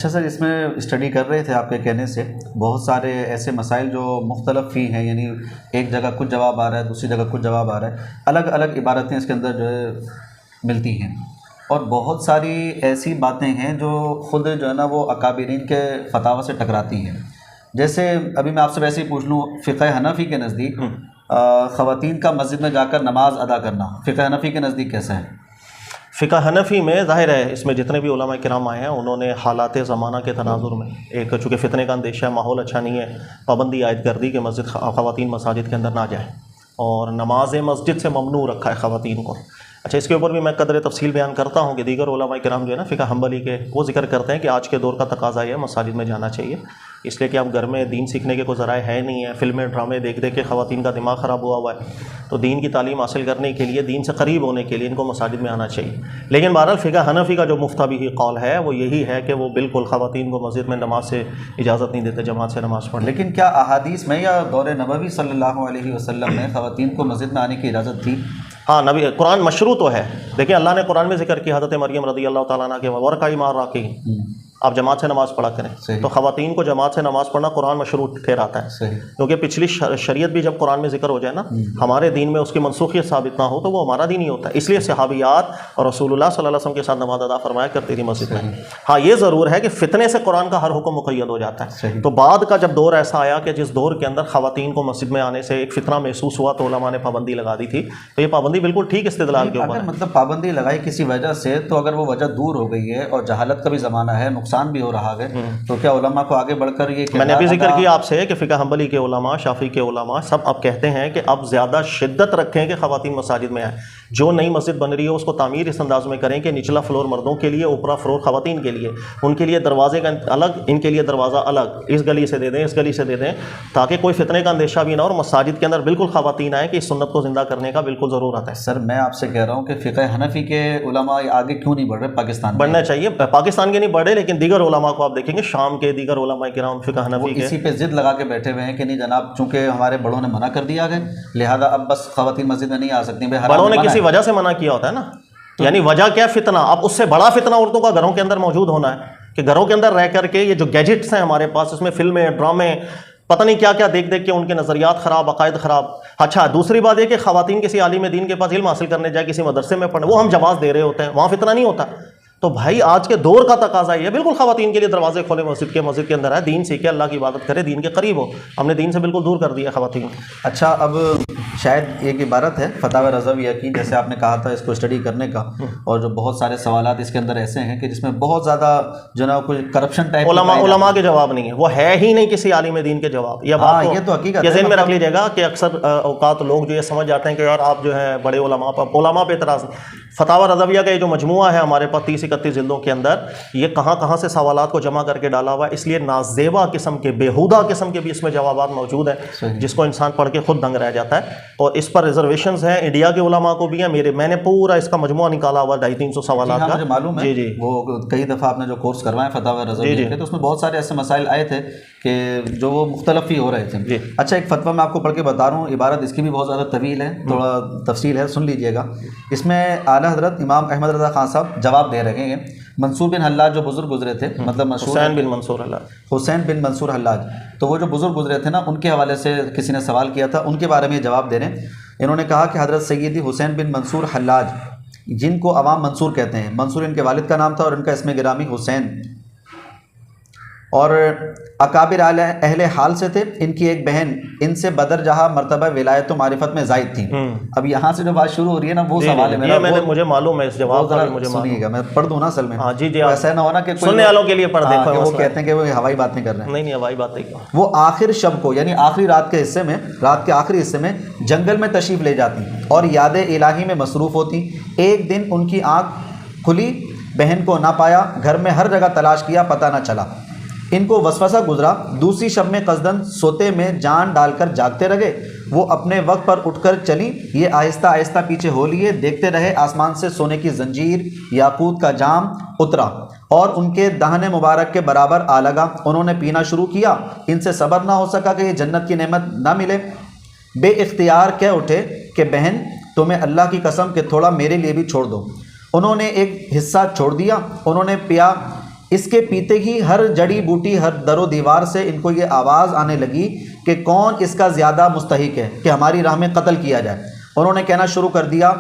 اچھا سر، اس میں اسٹڈی کر رہے تھے آپ کے کہنے سے بہت سارے ایسے مسائل جو مختلف ہی ہیں، یعنی ایک جگہ کچھ جواب آ رہا ہے، دوسری جگہ کچھ جواب آ رہا ہے، الگ الگ عبارتیں اس کے اندر جو ہے ملتی ہیں، اور بہت ساری ایسی باتیں ہیں جو خود جو ہے نا وہ اکابرین کے فتاوی سے ٹکراتی ہیں۔ جیسے ابھی میں آپ سے ویسے ہی پوچھ لوں، فقہ حنفی کے نزدیک خواتین کا مسجد میں جا کر نماز ادا کرنا فقہ حنفی کے نزدیک کیسا ہے؟ فقہ حنفی میں ظاہر ہے اس میں جتنے بھی علماء کرام آئے ہیں انہوں نے حالات زمانہ کے تناظر میں ایک چونکہ فتنے کا اندیشہ ہے، ماحول اچھا نہیں ہے، پابندی عائد کر دی کہ خواتین مساجد کے اندر نہ جائیں، اور نماز مسجد سے ممنوع رکھا ہے خواتین کو۔ اچھا، اس کے اوپر بھی میں قدر تفصیل بیان کرتا ہوں کہ دیگر علماء کرام جو ہے نا فقہ حنبلی کے، وہ ذکر کرتے ہیں کہ آج کے دور کا تقاضا یہ ہے مساجد میں جانا چاہیے، اس لیے کہ اب گھر میں دین سیکھنے کے کوئی ذرائع ہے نہیں ہے، فلمیں ڈرامے دیکھ کے خواتین کا دماغ خراب ہوا ہے، تو دین کی تعلیم حاصل کرنے کے لیے، دین سے قریب ہونے کے لیے ان کو مساجد میں آنا چاہیے۔ لیکن بہرحال فقہ حنفی کا جو مفتبی قول ہے وہ یہی ہے کہ وہ بالکل خواتین کو مسجد میں نماز سے اجازت نہیں دیتے، جماعت سے نماز پڑھنے۔ لیکن کیا احادیث میں یا دور نبوی صلی اللہ علیہ وسلم میں خواتین کو مسجد میں آنے کی اجازت تھی؟ ہاں، نبی قرآن مشروع تو ہے، دیکھیں اللہ نے قرآن میں ذکر کی حضرت مریم رضی اللہ تعالیٰ عنہ کے ورکعی مع الراکعین، آپ جماعت سے نماز پڑھا کریں، تو خواتین کو جماعت سے نماز پڑھنا قرآن مشروع ٹھہراتا ہے، کیونکہ پچھلی شریعت بھی جب قرآن میں ذکر ہو جائے نا، ہمارے دین میں اس کی منسوخیت ثابت نہ ہو تو وہ ہمارا دین ہی ہوتا ہے، اس لیے صحابیات اور رسول اللہ صلی اللہ علیہ وسلم کے ساتھ نماز ادا فرمایا کرتی تھی مسجد میں۔ ہاں، یہ ضرور ہے کہ فتنے سے قرآن کا ہر حکم مقید ہو جاتا ہے، تو بعد کا جب دور ایسا آیا کہ جس دور کے اندر خواتین کو مسجد میں آنے سے ایک فتنہ محسوس ہوا تو علماء نے پابندی لگا دی تھی، تو یہ پابندی بالکل ٹھیک استدلال کے اوپر اگر مطلب پابندی لگائی کسی وجہ سے، تو اگر وہ وجہ دور ہو گئی ہے اور جہالت کا بھی زمانہ ہے، نقصان بھی ہو رہا ہے، تو کیا علماء کو آگے بڑھ کر یہ میں نے ابھی ذکر کیا آپ سے کہ فقہ حنبلی کے علماء، شافعی کے علماء سب اب کہتے ہیں کہ اب زیادہ شدت رکھیں کہ خواتین مساجد میں آئیں، جو نئی مسجد بن رہی ہے اس کو تعمیر اس انداز میں کریں کہ نچلا فلور مردوں کے لیے، اوپرا فلور خواتین کے لیے، ان کے لیے دروازے کا الگ، ان کے لیے دروازہ الگ، اس گلی سے دے دیں، اس گلی سے دے دیں، تاکہ کوئی فتنے کا اندیشہ بھی نہ ہو، اور مساجد کے اندر بالکل خواتین آئیں کہ اس سنت کو زندہ کرنے کا بالکل ضرورت ہے۔ سر میں آپ سے کہہ رہا ہوں کہ فقہ حنفی کے علماء آگے کیوں نہیں بڑھ رہے پاکستان میں؟ بڑھنا چاہیے، پاکستان کے نہیں بڑھے، لیکن دیگر علماء کو آپ دیکھیں گے، شام کے دیگر علماء کرام فقہ حنفی کے اسی پہ ضد لگا کے بیٹھے ہوئے ہیں کہ نہیں جناب، چونکہ ہمارے بڑوں نے منع کر دیا گئے، لہذا اب بس خواتین مسجد میں نہیں آ سکتی۔ بڑوں نے کسی وجہ سے منع کیا ہوتا ہے نا، یعنی وجہ کیا فتنہ، اب اس سے بڑا فتنہ عورتوں کا گھروں کے اندر موجود ہونا ہے، کہ گھروں کے اندر رہ کر کے یہ جو گیجٹس ہیں ہمارے پاس، اس میں فلمیں، ڈرامے، پتہ نہیں کیا کیا دیکھ کے ان کے نظریات خراب، عقائد خراب۔ اچھا، دوسری بات یہ کہ خواتین کسی عالم دین کے پاس علم حاصل کرنے جائے، کسی مدرسے میں پڑھنے، وہ ہم جواز دے رہے ہوتے ہیں، وہاں فتنہ نہیں ہوتا۔ تو بھائی آج کے دور کا تقاضا یہ ہے، بالکل خواتین کے لیے دروازے کھولے مسجد کے اندر ہے، دین سیکھے، اللہ کی عبادت کرے، دین کے قریب ہو۔ ہم نے دین سے بالکل دور کر دیا خواتین۔ اچھا، اب شاید ایک عبارت ہے فتاوی رضویہ کی، جیسے آپ نے کہا تھا اس کو اسٹڈی کرنے کا، اور جو بہت سارے سوالات اس کے اندر ایسے ہیں کہ جس میں بہت زیادہ جو نا کوئی کرپشن ٹائپ علماء کے جواب نہیں ہے، وہ ہے ہی نہیں کسی عالم دین کے جواب۔ یہ بات یہ تو حقیقت یہ ذہن میں رکھ لیجیے گا کہ اکثر اوقات لوگ جو یہ سمجھ جاتے ہیں کہ یار آپ جو ہے بڑے علماء پہ اعتراض۔ فتاوی رضویہ کا یہ جو مجموعہ ہے ہمارے پاس 30-31 جلدوں کے اندر، یہ کہاں سے سوالات کو جمع کر کے ڈالا ہوا ہے، اس لیے نازیبا قسم کے، بیہودہ قسم کے بھی اس میں جوابات موجود ہیں، جس کو انسان پڑھ کے خود دنگ رہ جاتا ہے۔ اور اس پر ریزرویشنز ہیں، انڈیا کے علماء کو بھی ہیں، میں نے پورا اس کا مجموعہ نکالا ہوا 250-300 سوالات کا۔ مجھے معلوم ہے، جی وہ کئی دفعہ آپ نے جو کورس کروائے فتاوی رضویہ کے، تو اس میں بہت سارے ایسے مسائل آئے تھے کہ جو وہ مختلف ہی ہو رہے تھے۔ اچھا، ایک فتویٰ میں آپ کو پڑھ کے بتا رہا ہوں، عبارت اس کی بھی بہت زیادہ طویل ہے، تھوڑا تفصیل ہے، سن لیجئے گا۔ اس میں اعلیٰ حضرت امام احمد رضا خان صاحب جواب دے رہے ہیں۔ منصور بن حلاج جو بزرگ گزرے تھے، مطلب حسین بن منصور حلاج، تو وہ جو بزرگ گزرے تھے نا، ان کے حوالے سے کسی نے سوال کیا تھا، ان کے بارے میں جواب دے رہے ہیں۔ انہوں نے کہا کہ حضرت سیدی حسین بن منصور حلاج، جن کو عوام منصور کہتے ہیں، منصور ان کے والد کا نام تھا اور ان کا اسم گرامی حسین، اور اکابر اہل حال سے تھے۔ ان کی ایک بہن ان سے بدر جہاں مرتبہ ولایت و معرفت میں زائد تھیں۔ اب یہاں سے جو بات شروع ہو رہی ہے نا، وہ سوال ہے میرا، مجھے معلوم ہے اس جواب کا، مجھے سنیے گا، میں پڑھ دوں نا اصل میں۔ ہاں جی، ایسا نہ ہونا کہ سننے والوں کے لیے پڑھ دیں، وہ کہتے ہیں کہ وہ ہوائی باتیں کر رہے ہیں۔ نہیں، ہوائی باتیں کیوں؟ وہ آخر شب کو، یعنی آخری رات کے حصے میں، رات کے آخری حصے میں جنگل میں تشریف لے جاتی اور یاد الہی میں مصروف ہوتی۔ ایک دن ان کی آنکھ کھلی، بہن کو نہ پایا، گھر میں ہر جگہ تلاش کیا، پتہ نہ چلا۔ ان کو وسوسہ گزرا، دوسری شب میں قصداً سوتے میں جان ڈال کر جاگتے رہے۔ وہ اپنے وقت پر اٹھ کر چلی، یہ آہستہ آہستہ پیچھے ہو لیے، دیکھتے رہے آسمان سے سونے کی زنجیر، یاقوت کا جام اترا اور ان کے دہن مبارک کے برابر آ لگا۔ انہوں نے پینا شروع کیا، ان سے صبر نہ ہو سکا کہ یہ جنت کی نعمت نہ ملے۔ بے اختیار کہہ اٹھے کہ بہن، تمہیں اللہ کی قسم کہ تھوڑا میرے لیے بھی چھوڑ دو۔ انہوں نے ایک حصہ چھوڑ دیا، انہوں نے پیا، اس کے پیتے ہی ہر جڑی بوٹی، ہر در و دیوار سے ان کو یہ آواز آنے لگی کہ کون اس کا زیادہ مستحق ہے کہ ہماری راہ میں قتل کیا جائے۔ انہوں نے کہنا شروع کر دیا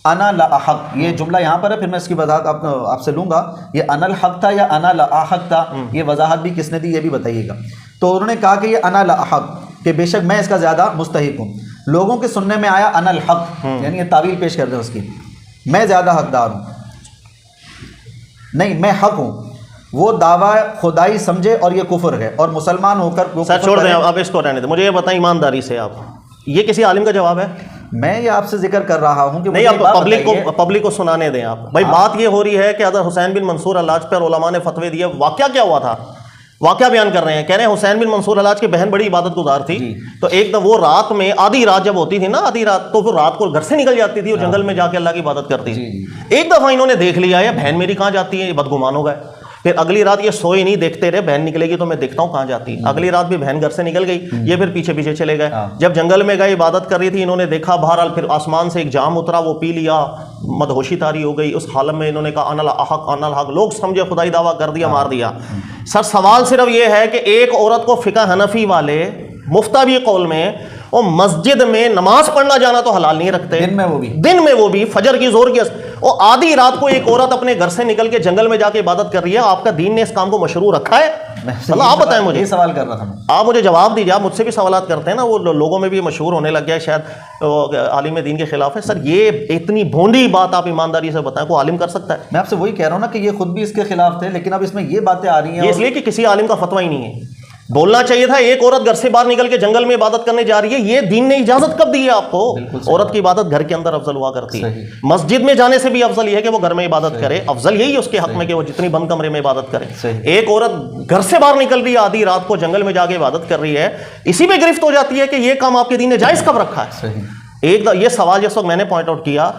انا لاحق، یہ جملہ یہاں پر ہے، پھر میں اس کی وضاحت آپ سے لوں گا، یہ انا الحق تھا یا انا لاحق تھا، یہ وضاحت بھی کس نے دی یہ بھی بتائیے گا۔ تو انہوں نے کہا کہ یہ انا لاحق، کہ بے شک میں اس کا زیادہ مستحق ہوں۔ لوگوں کے سننے میں آیا انا الحق، یعنی یہ تعویل پیش کر دیں اس کی، میں زیادہ حقدار ہوں، نہیں میں حق ہوں۔ وہ دعویٰ خدائی سمجھے اور یہ کفر ہے، اور مسلمان ہو کر سر چھوڑ دیں اب اس کو رہنے دیں، مجھے یہ بتائیں ایمانداری سے آپ، یہ کسی عالم کا جواب ہے؟ میں یہ آپ سے ذکر کر رہا ہوں کہ نہیں، اب پبلک کو سنانے دیں آپ بھائی۔ بات یہ ہو رہی ہے کہ حضرت حسین بن منصور حلاج پر علماء نے فتوے دیے، واقعہ کیا ہوا تھا؟ واقعہ بیان کر رہے ہیں، کہہ رہے ہیں حسین بن منصور حلاج کی بہن بڑی عبادت گزار تھی، تو ایک دم وہ رات میں آدھی رات جب ہوتی تھی نا، آدھی رات، تو پھر رات کو گھر سے نکل جاتی تھی اور جنگل میں جا کے اللہ کی عبادت کرتی تھی۔ ایک دفعہ انہوں نے دیکھ لیا یہ بہن میری کہاں جاتی ہے، یہ بدگمان ہو گئے۔ پھر اگلی رات یہ سوئے نہیں، دیکھتے رہے بہن نکلے گی تو میں دیکھتا ہوں کہاں جاتی ہے۔ اگلی رات بھی بہن گھر سے نکل گئی، یہ پھر پیچھے پیچھے چلے گئے۔ جب جنگل میں گئے عبادت کر رہی تھی، انہوں نے دیکھا، بہرحال پھر آسمان سے ایک جام اترا، وہ پی لیا، مدہوشی طاری ہو گئی۔ اس حالت میں انہوں نے کہا انا الحق انا الحق، لوگ سمجھے خدائی دعویٰ کر دیا، مار دیا۔ سر سوال صرف یہ ہے کہ ایک عورت کو فقہ حنفی والے مفتوی قول میں وہ مسجد میں نماز پڑھنا جانا تو حلال نہیں رکھتے، دن میں وہ بھی فجر کی زور کی، اور آدھی رات کو ایک عورت اپنے گھر سے نکل کے جنگل میں جا کے عبادت کر رہی ہے۔ آپ کا دین نے اس کام کو مشروع رکھا ہے؟ اللہ آپ بتائیں مجھے، یہ سوال کر رہا تھا، آپ مجھے جواب دیجیے۔ آپ مجھ سے بھی سوالات کرتے ہیں نا، وہ لوگوں میں بھی مشہور ہونے لگ گیا ہے، شاید عالم دین کے خلاف ہے۔ سر یہ اتنی بھونڈی بات آپ ایمانداری سے بتائیں، کوئی عالم کر سکتا ہے؟ میں آپ سے وہی کہہ رہا ہوں نا کہ یہ خود بھی اس کے خلاف تھے، لیکن اب اس میں یہ باتیں آ رہی ہیں، یہ اس لیے کہ کسی عالم کا فتویٰ ہی نہیں ہے۔ بولنا چاہیے تھا ایک عورت گھر سے باہر نکل کے جنگل میں عبادت کرنے جا رہی ہے، یہ دین نے اجازت کب دی ہے آپ کو؟ عورت کی عبادت گھر کے اندر افضل ہوا کرتی ہے، مسجد میں جانے سے بھی افضل یہ ہے کہ وہ گھر میں عبادت کرے، افضل یہی ہے اس کے حق میں کہ وہ جتنی بند کمرے میں عبادت کرے۔ ایک عورت گھر سے باہر نکل رہی ہے آدھی رات کو جنگل میں جا کے عبادت کر رہی ہے، اسی میں گرفت ہو جاتی ہے کہ یہ کام آپ کے دین نے جائز کب رکھا ہے؟ یہ سوال جس وقت میں نے پوائنٹ آؤٹ کیا،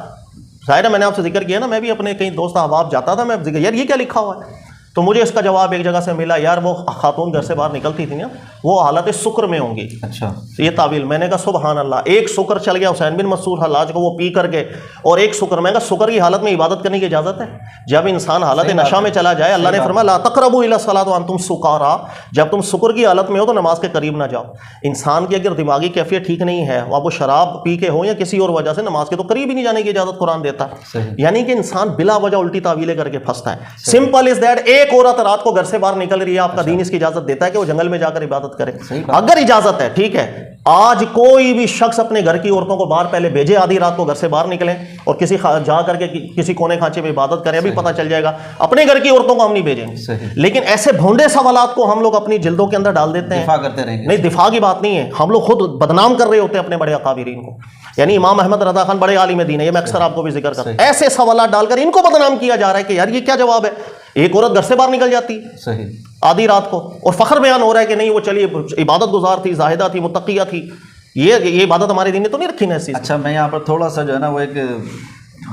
ظاہر ہے میں نے آپ سے ذکر کیا نا، میں بھی اپنے کئی دوست احباب جاتا تھا، میں یار یہ کیا لکھا ہوا ہے، تو مجھے اس کا جواب ایک جگہ سے ملا، یار وہ خاتون گھر سے باہر نکلتی تھی نا، وہ حالت سکر میں ہوں گی۔ اچھا، یہ تعویل۔ میں نے کہا سبحان اللہ، ایک سکر چل گیا حسین بن منصور حلاج کو، وہ پی کر کے، اور ایک سکر، میں کہا سکر کی حالت میں عبادت کرنے کی اجازت ہے؟ جب انسان حالت نشہ میں چلا جائے، اللہ نے فرمایا لا تقربوا الی الصلاۃ وانتم سکارا، جب تم سکر کی حالت میں ہو تو نماز کے قریب نہ جاؤ۔ انسان کی اگر دماغی کیفیت ٹھیک نہیں ہے، اب وہ شراب پی کے ہو یا کسی اور وجہ سے، نماز کے تو قریب ہی نہیں جانے کی اجازت قرآن دیتا ہے۔ یعنی کہ انسان بلا وجہ الٹی تعویلیں کر کے پھنستا ہے۔ سمپل از دیٹ، ایک عورت رات کو گھر سے باہر نکل رہی ہے، آپ کا دین اس کی اجازت دیتا ہے کہ وہ جنگل میں جا کر عبادت کرے؟ اگر اجازت ہے ٹھیک ہے۔ آج کوئی بھی شخص اپنے گھر کی عورتوں کو باہر پہلے بھیجے، آدھی رات کو گھر سے باہر نکلیں اور کسی جا کر کے کسی کونے کھانچے میں عبادت کریں، ابھی پتہ چل جائے گا۔ اپنے گھر کی عورتوں کو ہم نہیں بھیجیں گے، لیکن ایسے بھونڈے سوالات کو ہم لوگ اپنی جلدوں کے اندر ڈال دیتے ہیں، دفاع کرتے رہیں گے۔ نہیں، دفاع کی بات نہیں ہے، ہم لوگ خود بدنام کر رہے ہوتے ہیں اپنے بڑے اکابرین کو۔ یعنی امام احمد رضا خان بڑے عالم دین ہے، یہ میں اکثر آپ کو بھی ذکر کرتا ہوں، ایسے سوالات ڈال کر ان کو بدنام کیا جا رہا ہے کہ یار یہ کیا جواب ہے؟ ایک عورت گھر سے باہر نکل جاتی صحیح آدھی رات کو، اور فخر بیان ہو رہا ہے کہ نہیں وہ چلیے عبادت گزار تھی، زاہدہ تھی، متقیہ تھی، یہ عبادت ہمارے دین نے تو نہیں رکھی نا ایسی۔ اچھا، میں یہاں پر تھوڑا سا جو ہے نا وہ ایک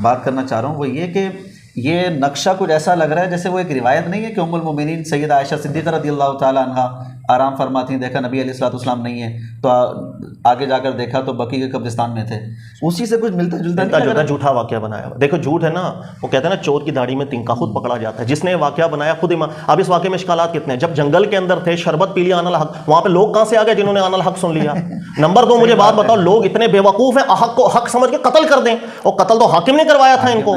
بات کرنا چاہ رہا ہوں، وہ یہ کہ یہ نقشہ کچھ ایسا لگ رہا ہے جیسے وہ ایک روایت نہیں ہے کہ ام المومنین سیدہ عائشہ صدیقہ رضی اللہ تعالی عنہا آرام فرماتی ہیں، دیکھا نبی علیہ الصلوۃ والسلام نہیں ہے، تو آگے جا کر دیکھا تو بقی کے قبرستان میں تھے، اسی سے کچھ ملتا جلتا جھوٹا واقعہ بنایا۔ دیکھو جھوٹ ہے نا، وہ کہتے ہیں نا چور کی داڑھی میں تنکا، خود پکڑا جاتا ہے۔ جس نے واقعہ بنایا خود امام۔ اب اس واقعے میں اشکالات کتنے ہیں؟ جب جنگل کے اندر تھے، شربت پی لیا ان الحق، وہاں پہ لوگ کہاں سے آ گئے جنہوں نے ان الحق سن لیا؟ نمبر دو، مجھے بات بتاؤ، لوگ اتنے بے وقوف ہیں حق کو حق سمجھ کے قتل کر دیں، اور قتل تو حاکم نے کروایا تھا ان کو،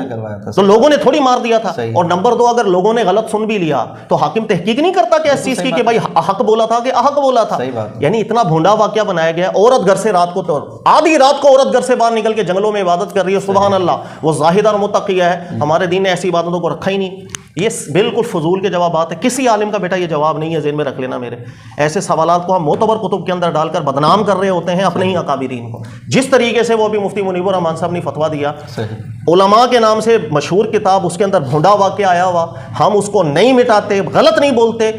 تو لوگوں نے تھوڑی مار دیا تھا۔ اور نمبر دو، اگر لوگوں نے غلط سن بھی لیا تو حاکم تحقیق نہیں کرتا کہ اس چیز کی کہ بھائی حق بولا تھا کہ احق بولا تھا؟ یعنی اتنا بھونڈا واقعہ بنایا گیا۔ عورت گھر سے رات کو، تو آدھی رات کو عورت گھر سے باہر نکل کے جنگلوں میں عبادت کر رہی ہے، سبحان اللہ، وہ زاہدہ اور متقیہ ہے۔ ہمارے دین نے ایسی عبادتوں کو رکھا ہی نہیں۔ یہ بالکل فضول کے جوابات ہیں، کسی عالم کا بیٹا یہ جواب نہیں ہے، ذہن میں رکھ لینا میرے۔ ایسے سوالات کو ہم معتبر کتب کے اندر ڈال کر بدنام کر رہے ہوتے ہیں اپنے ہی اکابرین کو۔ جس طریقے سے وہ بھی مفتی منیب الرحمان صاحب نے فتویٰ دیا، علماء کے نام سے مشہور کتاب، اس کے اندر بھونڈا واقعہ آیا ہوا، ہم اس کو نہیں مٹاتے، غلط نہیں بولتے،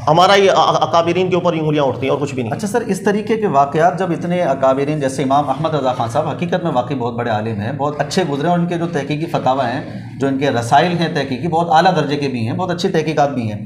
ہمارا یہ اکابرین کے اوپر انگلیاں اٹھتی ہیں اور کچھ بھی نہیں۔ اچھا سر، اس طریقے کے واقعات جب اتنے اکابرین جیسے امام احمد رضا خان صاحب حقیقت میں واقعی بہت بڑے عالم ہیں، بہت اچھے گزرے، اور ان کے جو تحقیقی فتاوی ہیں، جو ان کے رسائل ہیں تحقیقی، بہت اعلیٰ درجے کے بھی ہیں، بہت اچھی تحقیقات بھی ہیں،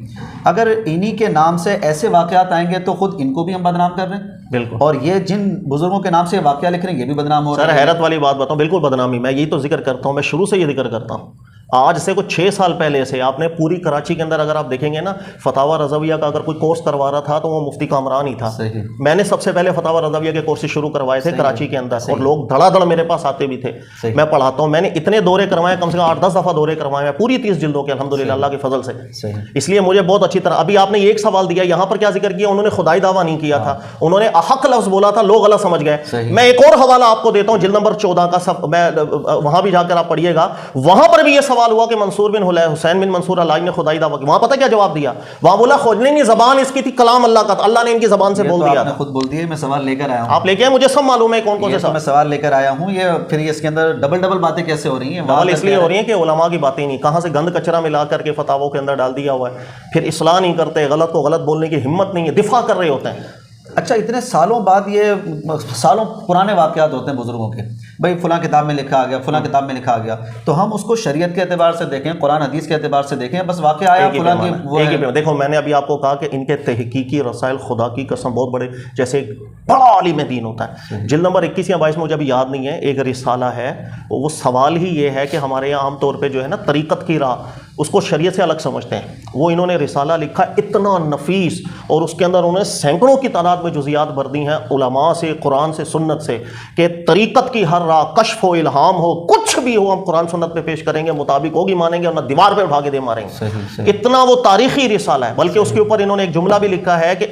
اگر انہی کے نام سے ایسے واقعات آئیں گے تو خود ان کو بھی ہم بدنام کر رہے ہیں بالکل، اور یہ جن بزرگوں کے نام سے واقعہ لکھ رہے ہیں یہ بھی بدنام ہو رہا ہے۔ سر حیرت والی بات بتاؤں، بالکل بدنامی، میں یہی تو ذکر کرتا ہوں، میں شروع سے یہ ذکر کرتا ہوں، آج سے کچھ 6 سال پہلے سے آپ نے پوری کراچی کے اندر اگر آپ دیکھیں گے نا، فتاوی رضویہ کا اگر کوئی کورس کروا رہا تھا تو وہ مفتی کامران ہی تھا. میں نے سب سے پہلے فتاوی رضویہ کے کورسز شروع کروائے تھے کراچی کے اندر، اور لوگ دھڑا دھڑ میرے پاس آتے بھی تھے. میں پڑھاتا ہوں، میں نے اتنے دورے کروائے، کم سے کم 8-10 دفعہ دورے کروائے ہیں پوری 30 جلدوں کے الحمدللہ اللہ کے فضل سے. اس لیے مجھے بہت اچھی طرح، ابھی آپ نے ایک سوال دیا یہاں پر کیا ذکر کیا، انہوں نے خدائی دعویٰ نہیں کیا تھا، انہوں نے احق لفظ بولا تھا، لوگ غلط سمجھ گئے. میں ایک اور حوالہ آپ کو دیتا ہوں جلد نمبر 14 کا، میں وہاں بھی جا کر آپ پڑھیے گا، وہاں پر بھی یہ سوال ہوا کہ منصور بن حسین بن منصور علائی نے خدائی دعویٰ کی. وہاں پتہ کیا جواب دیا؟ وہاں بولا نہیں، زبان اس کی تھی کلام اللہ کا تھا، اللہ نے ان کی زبان سے بول دیا. آپ نے خود بول دیا، میں سوال لے کر آیا ہوں. آپ لے کے آئے، مجھے سب معلوم ہے کون سے میں سوال لے کر آیا ہوں. یہ پھر اس کے اندر ڈبل باتیں کیسے ہو رہی ہیں؟ ڈبل اس لیے ہو رہی ہیں کہ علماء کی باتیں نہیں، کہاں سے گند کچرا ملا کر کے فتاووں کے اندر ڈال دیا ہوا ہے، پھر اصلاح نہیں کرتے، غلط کو غلط بولنے کی ہمت نہیں ہے، دفاع کر رہے ہوتے ہیں. اچھا، اتنے سالوں بعد، یہ سالوں پرانے واقعات ہوتے ہیں بزرگوں کے، بھائی فلاں کتاب میں لکھا گیا، فلاں کتاب میں لکھا گیا، تو ہم اس کو شریعت کے اعتبار سے دیکھیں، قرآن حدیث کے اعتبار سے دیکھیں، بس واقعہ آیا فلاں کی. دیکھو میں نے ابھی آپ کو کہا کہ ان کے تحقیقی رسائل خدا کی قسم بہت بڑے، جیسے ایک بڑا عالم دین ہوتا ہے. جلد نمبر 21 یا 22 مجھے ابھی یاد نہیں ہے، ایک رسالہ ہے، وہ سوال ہی یہ ہے کہ ہمارے یہاں عام طور پہ جو ہے نا طریقت کی راہ، اس کو شریعت سے الگ سمجھتے ہیں. وہ انہوں نے رسالہ لکھا اتنا نفیس، اور اس کے اندر انہوں نے سینکڑوں کی تعداد میں جزیات بھر دی ہیں علماء سے، قرآن سے، سنت سے، کہ طریقت کی ہر راہ، کشف ہو، الہام ہو، کچھ بھی ہو، ہم قرآن سنت پہ پیش کریں گے، مطابق ہوگی مانیں گے، اور نہ دیوار پہ اٹھا کے دے ماریں گے. اتنا وہ تاریخی رسالہ ہے. بلکہ اس کے اوپر انہوں نے ایک جملہ بھی لکھا ہے کہ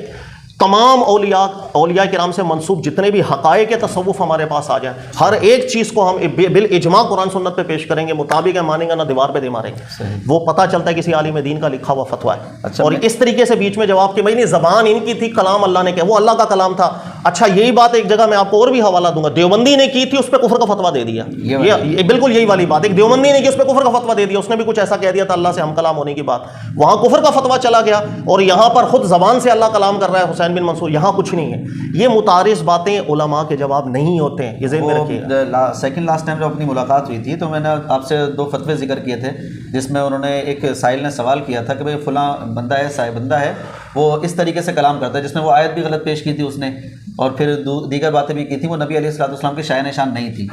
تمام اولیاء کرام سے منسوب جتنے بھی حقائق تصوف ہمارے پاس آ جائیں، ہر ایک چیز کو ہم بالاجماع قرآن سنت پہ پیش کریں گے، مطابق ہے مانیں گے، نہ دیوار پہ دے ماریں گے. وہ پتہ چلتا ہے کسی عالم دین کا لکھا ہوا فتویٰ ہے. اور اس طریقے سے بیچ میں جواب کہ بھائی نہیں، زبان ان کی تھی، کلام اللہ نے کیا، وہ اللہ کا کلام تھا. اچھا، یہی بات ایک جگہ میں آپ کو اور بھی حوالہ دوں گا، دیوبندی نے کی تھی، اس پہ کفر کا فتویٰ دے دیا. یہ بالکل یہی والی بات، ایک دیوبندی نے کی، اس پہ کفر کا فتویٰ دے دیا، اس نے بھی کچھ ایسا کہہ دیا تھا اللہ سے ہم کلام ہونے کی بات، وہاں کفر کا فتویٰ چلا گیا. اور یہاں پر خود زبان سے اللہ کلام کر رہا ہے حسین بن منصور، یہاں کچھ نہیں ہے. یہ متعارض باتیں علماء کے جواب نہیں ہوتے ہیں، یہ ذہن میں رکھیے. سیکنڈ لاسٹ ٹائم جب اپنی ملاقات ہوئی تھی تو میں نے آپ سے 2 فتوے ذکر کیے تھے، جس میں انہوں نے، ایک سائل نے سوال کیا تھا کہ بھئی فلاں بندہ ہے، صاحب بندہ ہے، وہ اس طریقے سے کلام کرتا ہے، جس میں وہ آیت بھی غلط پیش کی تھی اس نے، اور پھر دیگر باتیں بھی کی تھیں، وہ نبی علیہ الصلوۃ والسلام کی شائع نشان نہیں تھی.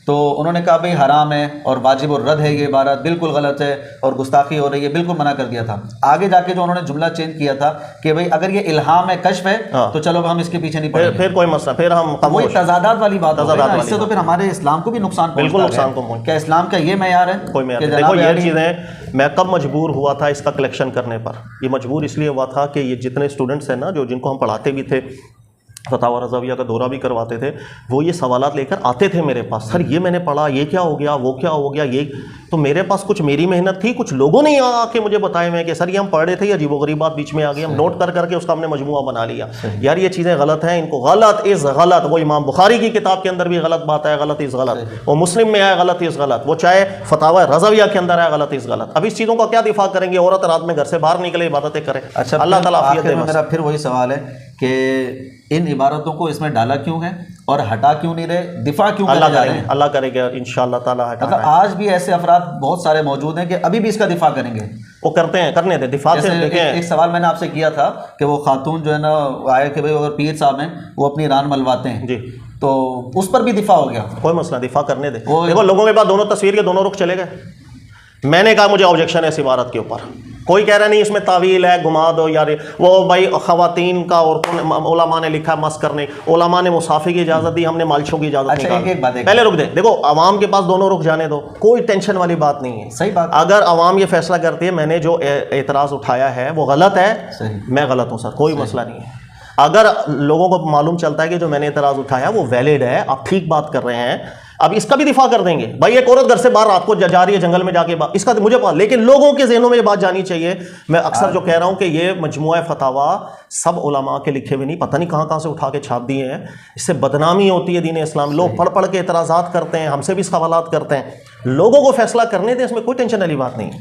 تو انہوں نے کہا بھئی حرام ہے اور واجب الرد ہے، یہ عبارت بالکل غلط ہے اور گستاخی ہو رہی ہے، بالکل منع کر دیا تھا. آگے جا کے جو انہوں نے جملہ چینج کیا تھا کہ بھئی اگر یہ الہام ہے، کشف ہے، تو چلو ہم اس کے پیچھے نہیں پڑیں گے، پھر کوئی مسئلہ، پھر ہم وہی تضادات والی بات ہو رہی ہے. اس سے تو پھر ہمارے اسلام کو بھی نقصان پہنچتا ہے. کیا اسلام کا یہ معیار ہے؟ کوئی معیار نہیں. دیکھو یہ چیزیں، میں کب مجبور ہوا تھا اس کا کلیکشن کرنے پر؟ یہ مجبور اس لیے ہوا تھا کہ یہ جتنے اسٹوڈنٹس ہیں نا، جن کو ہم پڑھاتے بھی تھے، فتاوی رضویہ کا دورہ بھی کرواتے تھے، وہ یہ سوالات لے کر آتے تھے میرے پاس، سر یہ میں نے پڑھا، یہ کیا ہو گیا، وہ کیا ہو گیا. یہ تو میرے پاس کچھ میری محنت تھی، کچھ لوگوں نے آ کے مجھے بتائے ہوئے کہ سر یہ ہم پڑھ رہے تھے، یہ عجیب و غریب بات بیچ میں آ گئی، ہم نوٹ کر کے اس کا ہم نے مجموعہ بنا لیا. یار یہ چیزیں غلط ہیں، ان کو غلط از غلط. وہ امام بخاری کی کتاب کے اندر بھی غلط بات ہے، غلط از غلط. وہ مسلم میں آیا غلط از غلط. وہ چاہے فتاوی رضویہ کے اندر آیا غلط از غلط. اب اس چیزوں کا کیا دفاع کریں گے؟ عورت رات میں گھر سے باہر نکلے، عبادتیں کرے. اچھا، اللہ تعالیٰ عافیت دے. میرا پھر وہی سوال ہے کہ ان عبارتوں کو اس میں ڈالا کیوں ہے اور ہٹا کیوں نہیں رہے، دفاع کیوں کرے جا رہے ہیں؟ اللہ کرے گا انشاءاللہ تعالیٰ ہٹا. مطلب آج بھی ایسے افراد بہت سارے موجود ہیں کہ ابھی بھی اس کا دفاع کریں گے. وہ کرتے ہیں، کرنے دیں دفاع سے. ایک سوال میں نے آپ سے کیا تھا کہ وہ خاتون جو ہے نا آئے کہ بھائی اگر پیر صاحب ہیں وہ اپنی ران ملواتے ہیں، جی، تو اس پر بھی دفاع ہو گیا. کوئی مسئلہ، دفاع کرنے دیں. دیکھو لوگوں کے بعد دونوں تصویر کے دونوں رخ چلے گئے. میں نے کہا مجھے آبجیکشن ہے اس عبارت کے اوپر. کوئی کہہ رہا نہیں اس میں تعویل ہے، گما دو یار. وہ بھائی خواتین کا عورتوں علماء نے لکھا مس کرنے، علماء نے مسافے کی اجازت دی، ہم نے مالشوں کی اجازت نہیں. پہلے رک دے، دیکھو عوام کے پاس دونوں رخ جانے دو، کوئی ٹینشن والی بات نہیں ہے. صحیح بات. اگر عوام یہ فیصلہ کرتی ہے میں نے جو اعتراض اٹھایا ہے وہ غلط ہے، میں غلط ہوں سر، کوئی مسئلہ نہیں ہے. اگر لوگوں کو معلوم چلتا ہے کہ جو میں نے اعتراض اٹھایا وہ ویلڈ ہے، آپ ٹھیک بات کر رہے ہیں، اب اس کا بھی دفاع کر دیں گے. بھائی ایک عورت گھر سے باہر رات کو جا رہی ہے جنگل میں جا کے، اس کا مجھے پتا، لیکن لوگوں کے ذہنوں میں یہ بات جانی چاہیے. میں اکثر جو کہہ رہا ہوں کہ یہ مجموعہ فتاویٰ سب علماء کے لکھے ہوئے نہیں، پتہ نہیں کہاں سے اٹھا کے چھاپ دیے ہیں. اس سے بدنامی ہوتی ہے دین اسلام. لوگ پڑھ کے اعتراضات کرتے ہیں، ہم سے بھی سوالات کرتے ہیں. لوگوں کو فیصلہ کرنے دیں، اس میں کوئی ٹینشن والی بات نہیں.